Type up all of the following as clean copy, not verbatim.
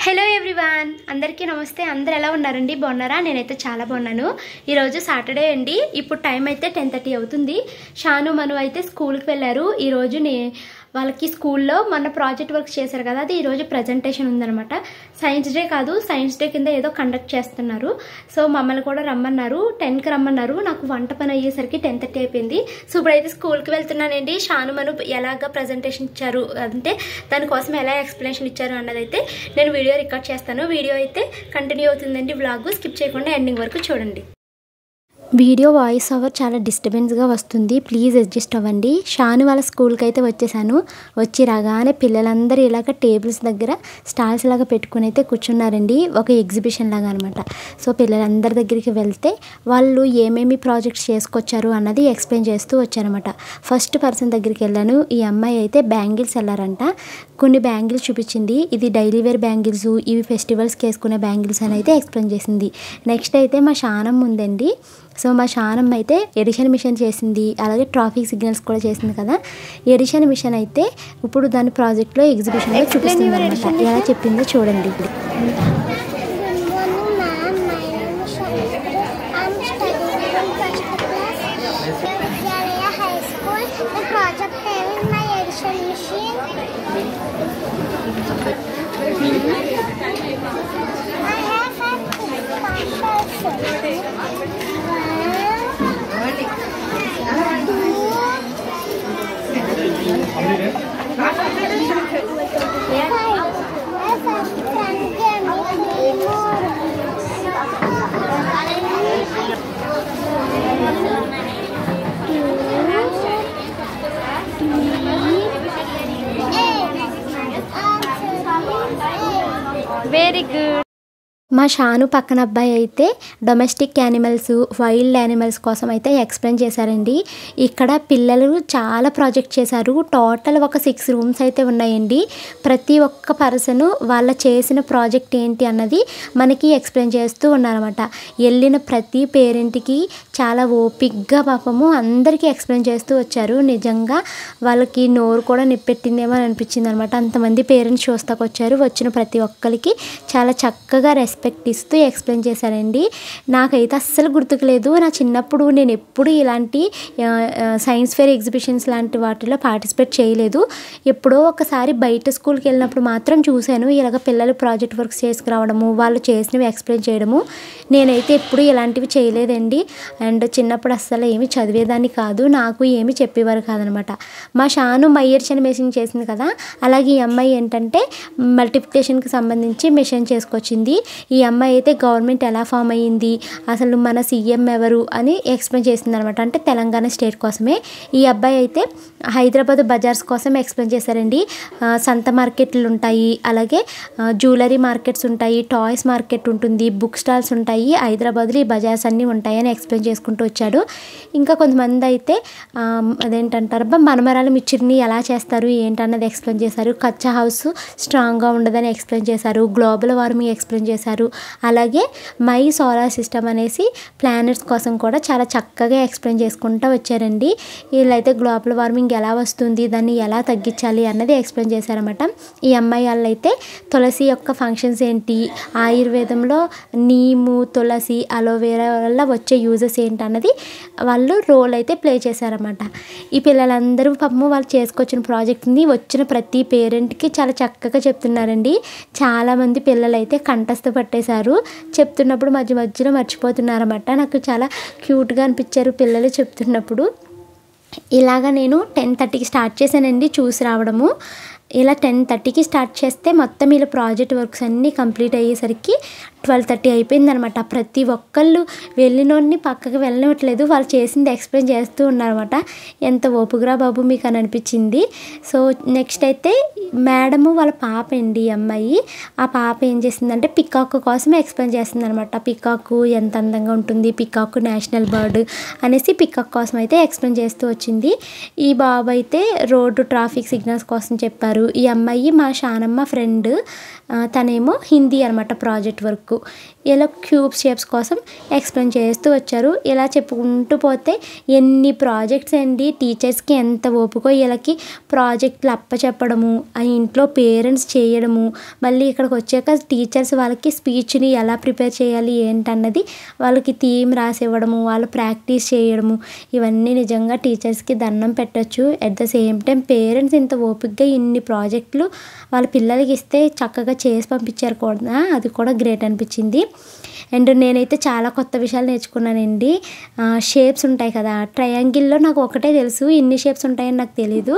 Hello everyone, అందరికీ నమస్తే. అందరు ఎలా ఉన్నారండి? బాగున్నారా? నేనైతే చాలా బాగున్నాను. ఈరోజు సాటర్డే అండి. ఇప్పుడు టైం అయితే 10:30 అవుతుంది. షాను మను అయితే స్కూల్కి వెళ్ళారు. ఈరోజు వాళ్ళకి స్కూల్లో మన ప్రాజెక్ట్ వర్క్ చేశారు కదా, అది ఈరోజు ప్రజెంటేషన్ ఉందనమాట. సైన్స్ డే కాదు, సైన్స్ డే కింద ఏదో కండక్ట్ చేస్తున్నారు. సో మమ్మల్ని కూడా రమ్మన్నారు. 10కి రమ్మన్నారు. నాకు వంట పని అయ్యేసరికి 10:30 అయిపోయింది. సో ఇప్పుడైతే స్కూల్కి వెళ్తున్నానండి. షాను మను ఎలాగ ప్రజెంటేషన్ ఇచ్చారు, అంటే దానికోసం ఎలా ఎక్స్ప్లెనేషన్ ఇచ్చారు అన్నదైతే నేను వీడియో రికార్డ్ చేస్తాను. వీడియో అయితే కంటిన్యూ అవుతుందండి. వ్లాగ్ స్కిప్ చేయకుండా ఎండింగ్ వరకు చూడండి. వీడియో వాయిస్ ఓవర్ చాలా డిస్టర్బెన్స్గా వస్తుంది, ప్లీజ్ అడ్జస్ట్ అవ్వండి. షాను వాళ్ళ స్కూల్కి అయితే వచ్చేసాను. వచ్చి రాగానే పిల్లలందరూ ఇలాగ టేబుల్స్ దగ్గర స్టాల్స్ లాగా పెట్టుకుని అయితే కూర్చున్నారండి, ఒక ఎగ్జిబిషన్ లాగా అనమాట. సో పిల్లలందరి దగ్గరికి వెళ్తే వాళ్ళు ఏమేమి ప్రాజెక్ట్స్ చేసుకొచ్చారు అన్నది ఎక్స్ప్లెయిన్ చేస్తూ వచ్చారనమాట. ఫస్ట్ పర్సన్ దగ్గరికి వెళ్ళాను. ఈ అమ్మాయి అయితే బ్యాంగిల్స్ వెళ్ళారంట. కొన్ని బ్యాంగిల్స్ చూపించింది. ఇది డైలీ వేర్ బ్యాంగిల్స్, ఇవి ఫెస్టివల్స్కి వేసుకునే బ్యాంగిల్స్ అని అయితే ఎక్స్ప్లెయిన్ చేసింది. నెక్స్ట్ అయితే మా షానమ్మ ఉందండి. సో మా షానమ్మ అయితే ఎడిషన్ మిషన్ చేసింది, అలాగే ట్రాఫిక్ సిగ్నల్స్ కూడా చేసింది కదా. ఎడిషన్ మిషన్ అయితే ఇప్పుడు దాని ప్రాజెక్ట్లో ఎగ్జిబిషన్లో చూపిస్తుంది అనమాట. ఎలా చెప్పిందో చూడండి ఇప్పుడు. Very good. మా షాను పక్కన అబ్బాయి అయితే డొమెస్టిక్ యానిమల్స్, వైల్డ్ యానిమల్స్ కోసం అయితే ఎక్స్ప్లెయిన్ చేశారండి. ఇక్కడ పిల్లలు చాలా ప్రాజెక్ట్ చేశారు. టోటల్ ఒక 6 రూమ్స్ అయితే ఉన్నాయండి. ప్రతి ఒక్క పర్సన్ వాళ్ళ చేసిన ప్రాజెక్ట్ ఏంటి అన్నది మనకి ఎక్స్ప్లెయిన్ చేస్తూ ఉన్నారన్నమాట. వెళ్ళిన ప్రతి పేరెంట్కి చాలా ఓపిక్గా పాపము అందరికీ ఎక్స్ప్లెయిన్ చేస్తూ వచ్చారు. నిజంగా వాళ్ళకి నోరు కూడా నిప్పెట్టిందేమో అని అనిపించింది అనమాట. అంతమంది పేరెంట్స్ చూస్తాకు వచ్చారు. వచ్చిన ప్రతి ఒక్కరికి చాలా చక్కగా రెస్పెక్ట్ ఇస్తూ ఎక్స్ప్లెయిన్ చేశారండి. నాకైతే అస్సలు గుర్తుకు లేదు. నా చిన్నప్పుడు నేను ఎప్పుడు ఇలాంటి సైన్స్ ఫేర్ ఎగ్జిబిషన్స్ లాంటి వాటిలో పార్టిసిపేట్ చేయలేదు. ఎప్పుడో ఒకసారి బయట స్కూల్కి వెళ్ళినప్పుడు మాత్రం చూశాను. ఇలాగ పిల్లలు ప్రాజెక్ట్ వర్క్స్ చేసుకురావడము, వాళ్ళు చేసినవి ఎక్స్ప్లెయిన్ చేయడము. నేనైతే ఎప్పుడు ఇలాంటివి చేయలేదండి. అండ్ చిన్నప్పుడు అస్సలు ఏమి చదివేదాన్ని కాదు, నాకు ఏమి చెప్పేవారు కాదనమాట. మా షాను మయ్యర్చని మెషిన్ చేసింది కదా, అలాగే ఈ అమ్మాయి ఏంటంటే మల్టిప్లికేషన్కి సంబంధించి మెషిన్ చేసుకొచ్చింది. ఈ అమ్మాయి అయితే గవర్నమెంట్ ఎలా ఫామ్ అయ్యింది, అసలు మన సీఎం ఎవరు అని ఎక్స్ప్లెయిన్ చేసింది అనమాట. అంటే తెలంగాణ స్టేట్ కోసమే. ఈ అబ్బాయి అయితే హైదరాబాద్ బజార్స్ కోసం ఎక్స్ప్లెయిన్ చేశారండి. సంత మార్కెట్లు ఉంటాయి, అలాగే జ్యువెలరీ మార్కెట్స్ ఉంటాయి, టాయ్స్ మార్కెట్ ఉంటుంది, బుక్ స్టాల్స్ ఉంటాయి, హైదరాబాద్లో ఈ బజార్స్ అన్నీ ఉంటాయని ఎక్స్ప్లెయిన్ చేసుకుంటూ వచ్చాడు. ఇంకా కొంతమంది అయితే అదేంటంటారు మనమరాల మిక్చర్ని ఎలా చేస్తారు ఏంటన్నది ఎక్స్ప్లెయిన్ చేశారు. కచ్చా హౌస్ స్ట్రాంగ్గా ఉండదని ఎక్స్ప్లెయిన్ చేశారు. గ్లోబల్ వార్మింగ్ ఎక్స్ప్లెయిన్ చేశారు. అలాగే మై సోలార్ సిస్టమ్ అనేసి ప్లానెట్స్ కోసం కూడా చాలా చక్కగా ఎక్స్ప్లెయిన్ చేసుకుంటూ వచ్చారండి. వీళ్ళైతే గ్లోబల్ వార్మింగ్ ఎలా వస్తుంది, దాన్ని ఎలా తగ్గించాలి అన్నది ఎక్స్ప్లెయిన్ చేశారన్నమాట. ఈ అమ్మాయి వాళ్ళైతే తులసి యొక్క ఫంక్షన్స్ ఏంటి, ఆయుర్వేదంలో నీము, తులసి, అలోవేరా వల్ల వచ్చే యూజెస్ ఏంటి అన్నది వాళ్ళు రోల్ అయితే ప్లే చేశారన్నమాట. ఈ పిల్లలందరూ పాపము వాళ్ళు చేసుకొచ్చిన ప్రాజెక్ట్ని వచ్చిన ప్రతి పేరెంట్కి చాలా చక్కగా చెప్తున్నారండి. చాలామంది పిల్లలు అయితే కంఠస్థ పట్టేశారు. చెప్తున్నప్పుడు మధ్య మధ్యలో మర్చిపోతున్నారన్నమాట. నాకు చాలా క్యూట్గా అనిపించారు పిల్లలు చెప్తున్నప్పుడు. ఇలాగా నేను 10:30కి స్టార్ట్ చేశానండి చూసి రావడము. ఇలా 10:30కి స్టార్ట్ చేస్తే మొత్తం ఇలా ప్రాజెక్ట్ వర్క్స్ అన్నీ కంప్లీట్ అయ్యేసరికి 12:30 అయిపోయిందనమాట. ప్రతి ఒక్కళ్ళు వెళ్ళినోడిని పక్కకి వెళ్ళనివ్వట్లేదు, వాళ్ళు చేసింది ఎక్స్ప్లెయిన్ చేస్తూ ఉన్నారన్నమాట. ఎంత ఓపుగురా బాబు మీకు అని అనిపించింది. సో నెక్స్ట్ అయితే మేడము వాళ్ళ పాప అండి, ఈ అమ్మాయి. ఆ పాప ఏం చేసిందంటే పికాక్ కోసం ఎక్స్ప్లెయిన్ చేస్తుంది అనమాట. పికాక్ ఎంత అందంగా ఉంటుంది, పికాక్ నేషనల్ బర్డ్ అనేసి పికాక్ కోసం అయితే ఎక్స్ప్లెయిన్ చేస్తూ వచ్చింది. ఈ బాబు అయితే రోడ్డు ట్రాఫిక్ సిగ్నల్స్ కోసం చెప్పారు. చెప్పారు. ఈ అమ్మాయి మా షానమ్మ ఫ్రెండ్, తనేమో హిందీ అనమాట ప్రాజెక్ట్ వర్క్. ఇలా క్యూబ్ షేప్స్ కోసం ఎక్స్ప్లెయిన్ చేస్తూ వచ్చారు. ఇలా చెప్పుకుంటూ పోతే ఎన్ని ప్రాజెక్ట్స్ అండి. టీచర్స్కి ఎంత ఓపికో వీళ్ళకి ప్రాజెక్టులు అప్పచెప్పడము, ఆ ఇంట్లో పేరెంట్స్ చేయడము, మళ్ళీ ఇక్కడికి వచ్చాక టీచర్స్ వాళ్ళకి స్పీచ్ని ఎలా ప్రిపేర్ చేయాలి ఏంటన్నది వాళ్ళకి థీమ్ రాసి ఇవ్వడము, వాళ్ళు ప్రాక్టీస్ చేయడము, ఇవన్నీ నిజంగా టీచర్స్కి దండం పెట్టచ్చు. At the same time parents ఇంత ఓపికగా ఇన్ని ప్రాజెక్టులు వాళ్ళ పిల్లలకి ఇస్తే చక్కగా చేసి పంపించారు కూడా, అది కూడా గ్రేట్ అనిపించింది. అండ్ నేనైతే చాలా కొత్త విషయాలు నేర్చుకున్నానండి. షేప్స్ ఉంటాయి కదా, ట్రయాంగిల్లో నాకు ఒకటే తెలుసు, ఎన్ని షేప్స్ ఉంటాయని నాకు తెలీదు.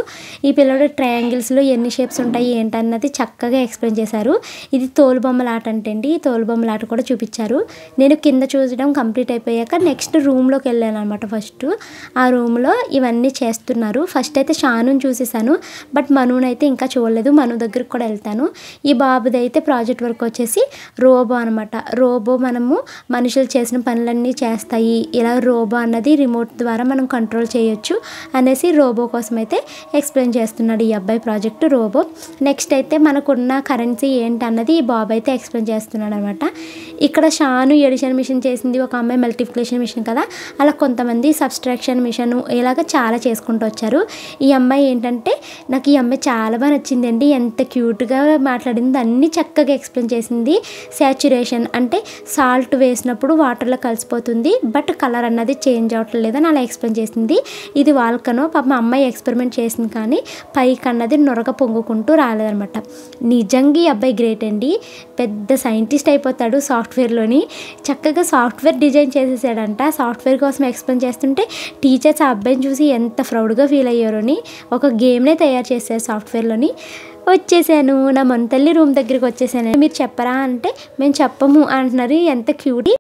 ఈ పిల్లడు ట్రయాంగిల్స్లో ఎన్ని షేప్స్ ఉంటాయి ఏంటన్నది చక్కగా ఎక్స్ప్లెయిన్ చేశారు. ఇది తోలుబొమ్మల ఆట అంటండి. ఈ తోలుబొమ్మల ఆట కూడా చూపించారు. నేను కింద చూడడం కంప్లీట్ అయిపోయాక నెక్స్ట్ రూమ్లోకి వెళ్ళాను అనమాట. ఫస్ట్ ఆ రూమ్లో ఇవన్నీ చేస్తున్నారు. ఫస్ట్ అయితే షానుని చూసేసాను, బట్ మనుని అయితే ఇంకా చూడలేదు. మను దగ్గరికి కూడా వెళ్తాను. ఈ బాబుది అయితే ప్రాజెక్ట్ వర్క్ వచ్చేసి రోబో అనమాట. రోబో మనము మనుషులు చేసిన పనులన్నీ చేస్తాయి, ఇలా రోబో అన్నది రిమోట్ ద్వారా మనం కంట్రోల్ చేయొచ్చు అనేసి రోబో కోసం అయితే ఎక్స్ప్లెయిన్ చేస్తున్నాడు ఈ అబ్బాయి ప్రాజెక్టు రోబో. నెక్స్ట్ అయితే మనకున్న కరెన్సీ ఏంటన్నది ఈ బాబు అయితే ఎక్స్ప్లెయిన్ చేస్తున్నాడు అనమాట. ఇక్కడ షాను ఎడిషన్ మిషన్ చేసింది, ఒక అమ్మాయి మల్టిప్లికేషన్ మిషన్ కదా, అలా కొంతమంది సబ్స్ట్రాక్షన్ మిషన్ ఇలాగ చాలా చేసుకుంటూ వచ్చారు. ఈ అమ్మాయి ఏంటంటే నాకు ఈ అమ్మాయి చాలా బాగా నచ్చిందండి. ఎంత క్యూట్గా మాట్లాడింది, అన్నీ చక్కగా ఎక్స్ప్లెయిన్ చేసింది. సాచురేషన్ అంటే సాల్ట్ వేసినప్పుడు వాటర్లో కలిసిపోతుంది, బట్ కలర్ అన్నది చేంజ్ అవ్వట్లేదని అలా ఎక్స్ప్లెయిన్ చేసింది. ఇది వాల్కనో, పాప మా అమ్మాయి ఎక్స్పెరిమెంట్ చేసింది కానీ పైకి అన్నది నొరగ పొంగుకుంటూ రాలేదనమాట. నిజంగా ఈ అబ్బాయి గ్రేట్ అండి, పెద్ద సైంటిస్ట్ అయిపోతాడు సాఫ్ట్వేర్లోని. చక్కగా సాఫ్ట్వేర్ డిజైన్ చేసేసాడంట. సాఫ్ట్వేర్ కోసం ఎక్స్ప్లెయిన్ చేస్తుంటే టీచర్స్ ఆ అబ్బాయిని చూసి ఎంత ప్రౌడ్గా ఫీల్ అయ్యారు అని ఒక గేమ్నే తయారు చేశారు సాఫ్ట్వేర్లోని. వచ్చేసాను, నా మన తల్లి రూమ్ దగ్గరికి వచ్చేసాను. మీరు చెప్పరా అంటే మేము చెప్పము అంటున్నారు. ఎంత cute.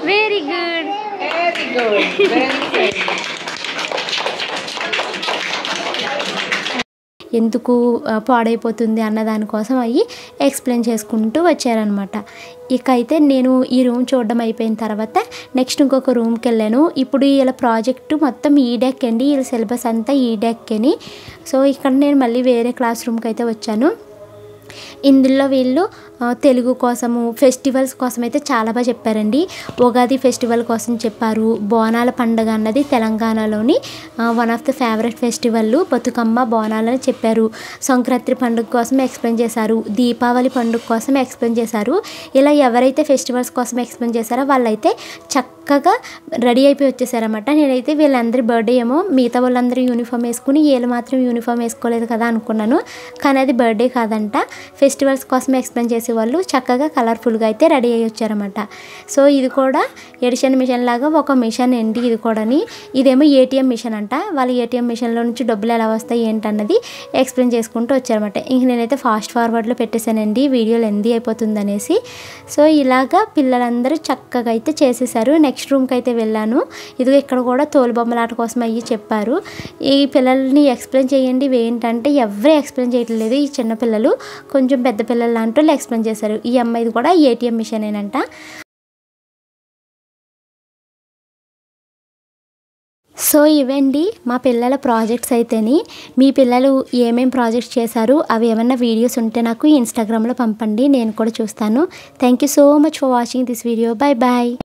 Very good. Very good. Very good. ఎందుకు పాడైపోతుంది అన్న దానికోసం అవి ఎక్స్ప్లెయిన్ చేసుకుంటూ వచ్చారనమాట. ఇక అయితే నేను ఈ రూమ్ చూడడం అయిపోయిన తర్వాత నెక్స్ట్ ఇంకొక రూమ్కి వెళ్ళాను. ఇప్పుడు ఇలా ప్రాజెక్టు మొత్తం ఈడెక్ అండి, వీళ్ళ సిలబస్ అంతా ఈడెక్ అని. సో ఇక్కడ నేను మళ్ళీ వేరే క్లాస్ రూమ్కి అయితే వచ్చాను. ఇందులో వీళ్ళు తెలుగు కోసము, ఫెస్టివల్స్ కోసం అయితే చాలా బాగా చెప్పారండి. ఉగాది ఫెస్టివల్ కోసం చెప్పారు. బోనాల పండుగ అన్నది తెలంగాణలోని one of the favourite festival. Bathukamma బోనాలని చెప్పారు. సంక్రాంతి పండుగ కోసం ఎక్స్ప్లెయిన్ చేశారు. దీపావళి పండుగ కోసం ఎక్స్ప్లెయిన్ చేశారు. ఇలా ఎవరైతే ఫెస్టివల్స్ కోసం ఎక్స్ప్లెయిన్ చేశారో వాళ్ళైతే చక్కగా రెడీ అయిపోయి వచ్చేసారన్నమాట. నేనైతే వీళ్ళందరి బర్త్డే ఏమో మిగతా వాళ్ళందరూ యూనిఫామ్ వేసుకుని వీళ్ళు మాత్రం యూనిఫామ్ వేసుకోలేదు కదా అనుకున్నాను. కానీ అది బర్త్డే కాదంట, ఫెస్టివల్స్ కోసం ఎక్స్ప్లెయిన్ చేసే వాళ్ళు చక్కగా కలర్ఫుల్గా అయితే రెడీ అయ్యి వచ్చారన్నమాట. సో ఇది కూడా ఎడిషన్ మిషన్ లాగా ఒక మిషన్ అండి. ఇది కూడాని ఇదేమో ఏటీఎం మిషన్ అంట. వాళ్ళ ఏటీఎం మిషన్లో నుంచి డబ్బులు ఎలా వస్తాయి ఏంటన్నది ఎక్స్ప్లెయిన్ చేసుకుంటూ వచ్చారన్నమాట. ఇంక నేనైతే ఫాస్ట్ ఫార్వర్డ్లో పెట్టేశానండి, వీడియో లెందీ అయిపోతుంది అనేసి. సో ఇలాగా పిల్లలందరూ చక్కగా అయితే చేసేసారు. నెక్స్ట్ రూమ్కి అయితే వెళ్ళాను. ఇదిగో ఇక్కడ కూడా తోలుబొమ్మలాట కోసం అయ్యి చెప్పారు. ఈ పిల్లల్ని ఎక్స్ప్లెయిన్ చేయండి ఏంటంటే ఎవరు ఎక్స్ప్లెయిన్ చేయట్లేదు. ఈ చిన్న పిల్లలు కొంచెం పెద్ద పిల్లలు లాంటి వాళ్ళు ఎక్స్ప్లెయిన్ చేశారు. ఈ అమ్మాయిది కూడా ఏటీఎం మిషన్ ఏనంట. సో ఇవండి మా పిల్లల ప్రాజెక్ట్స్ అయితేని. మీ పిల్లలు ఏమేం ప్రాజెక్ట్స్ చేశారు అవి ఏమన్నా వీడియోస్ ఉంటే నాకు ఇన్స్టాగ్రామ్లో పంపండి, నేను కూడా చూస్తాను. Thank you so much for watching this video. Bye bye.